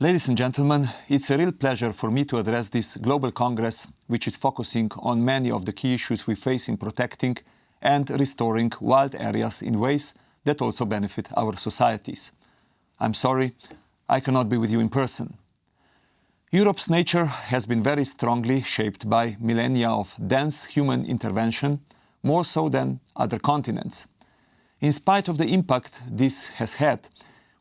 Ladies and gentlemen, it's a real pleasure for me to address this global congress, which is focusing on many of the key issues we face in protecting and restoring wild areas in ways that also benefit our societies. I'm sorry, I cannot be with you in person. Europe's nature has been very strongly shaped by millennia of dense human intervention, more so than other continents. In spite of the impact this has had,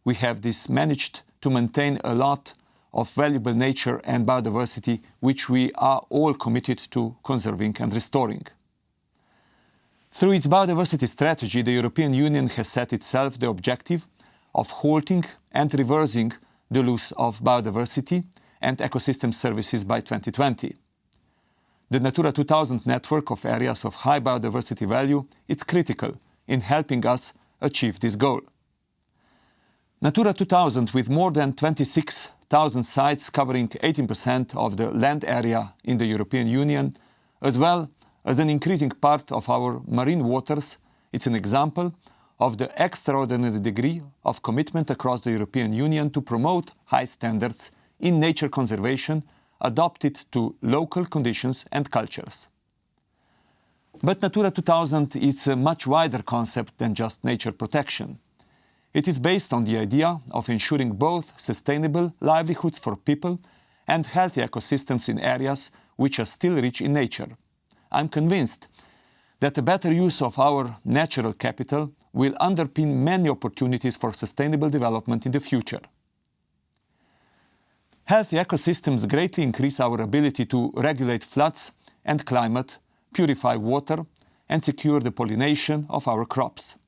we have managed to maintain a lot of valuable nature and biodiversity which we are all committed to conserving and restoring. Through its biodiversity strategy, the European Union has set itself the objective of halting and reversing the loss of biodiversity and ecosystem services by 2020. The Natura 2000 network of areas of high biodiversity value is critical in helping us achieve this goal. Natura 2000, with more than 26,000 sites covering 18% of the land area in the European Union, as well as an increasing part of our marine waters, it's an example of the extraordinary degree of commitment across the European Union to promote high standards in nature conservation adapted to local conditions and cultures. But Natura 2000 is a much wider concept than just nature protection. It is based on the idea of ensuring both sustainable livelihoods for people and healthy ecosystems in areas which are still rich in nature. I'm convinced that a better use of our natural capital will underpin many opportunities for sustainable development in the future. Healthy ecosystems greatly increase our ability to regulate floods and climate, purify water, and secure the pollination of our crops.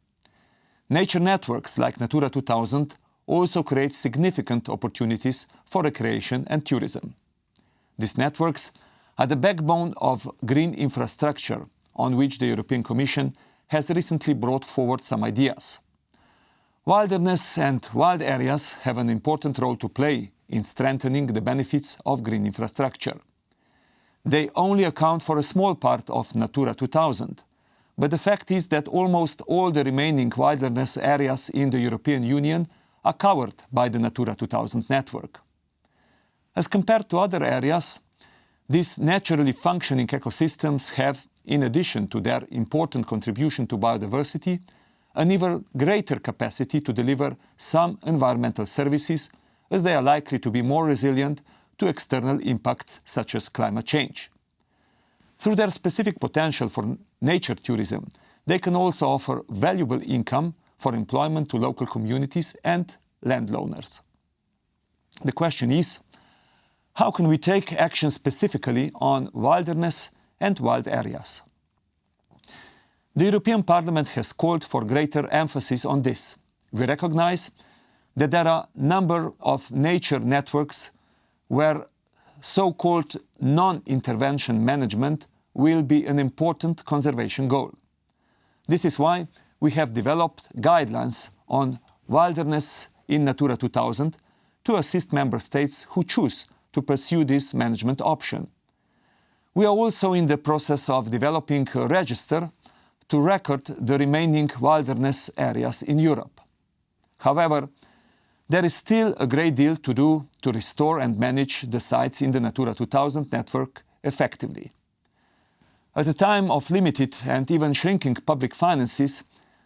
Nature networks like Natura 2000 also create significant opportunities for recreation and tourism. These networks are the backbone of green infrastructure, on which the European Commission has recently brought forward some ideas. Wilderness and wild areas have an important role to play in strengthening the benefits of green infrastructure. They only account for a small part of Natura 2000, but the fact is that almost all the remaining wilderness areas in the European Union are covered by the Natura 2000 network. As compared to other areas, these naturally functioning ecosystems have, in addition to their important contribution to biodiversity, an even greater capacity to deliver some environmental services, as they are likely to be more resilient to external impacts such as climate change. Through their specific potential for nature tourism, they can also offer valuable income for employment to local communities and landowners. The question is, how can we take action specifically on wilderness and wild areas? The European Parliament has called for greater emphasis on this. We recognize that there are a number of nature networks where so-called non-intervention management will be an important conservation goal. This is why we have developed guidelines on wilderness in Natura 2000 to assist member states who choose to pursue this management option. We are also in the process of developing a register to record the remaining wilderness areas in Europe. However, there is still a great deal to do to restore and manage the sites in the Natura 2000 network effectively. At a time of limited and even shrinking public finances,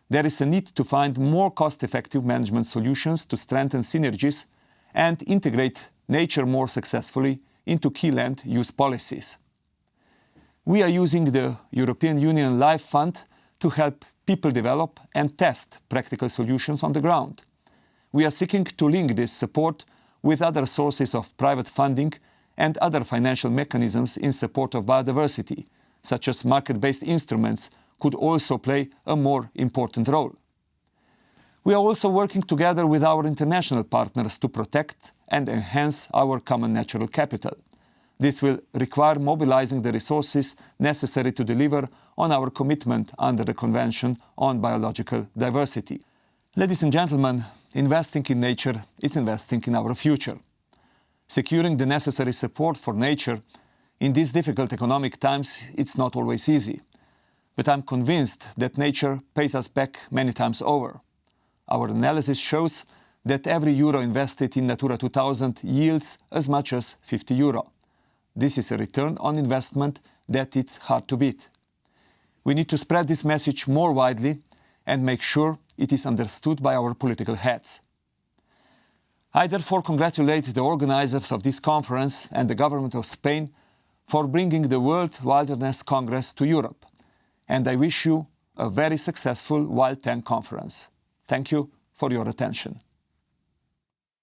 there is a need to find more cost-effective management solutions to strengthen synergies and integrate nature more successfully into key land use policies. We are using the European Union Life Fund to help people develop and test practical solutions on the ground. We are seeking to link this support with other sources of private funding and other financial mechanisms in support of biodiversity, such as market-based instruments, could also play a more important role. We are also working together with our international partners to protect and enhance our common natural capital. This will require mobilizing the resources necessary to deliver on our commitment under the Convention on Biological Diversity. Ladies and gentlemen, investing in nature is investing in our future. Securing the necessary support for nature in these difficult economic times, it's not always easy. But I'm convinced that nature pays us back many times over. Our analysis shows that every euro invested in Natura 2000 yields as much as 50 euro. This is a return on investment that it's hard to beat. We need to spread this message more widely and make sure it is understood by our political heads. I therefore congratulate the organizers of this conference and the government of Spain for bringing the World Wilderness Congress to Europe, and I wish you a very successful WILD10 conference. Thank you for your attention.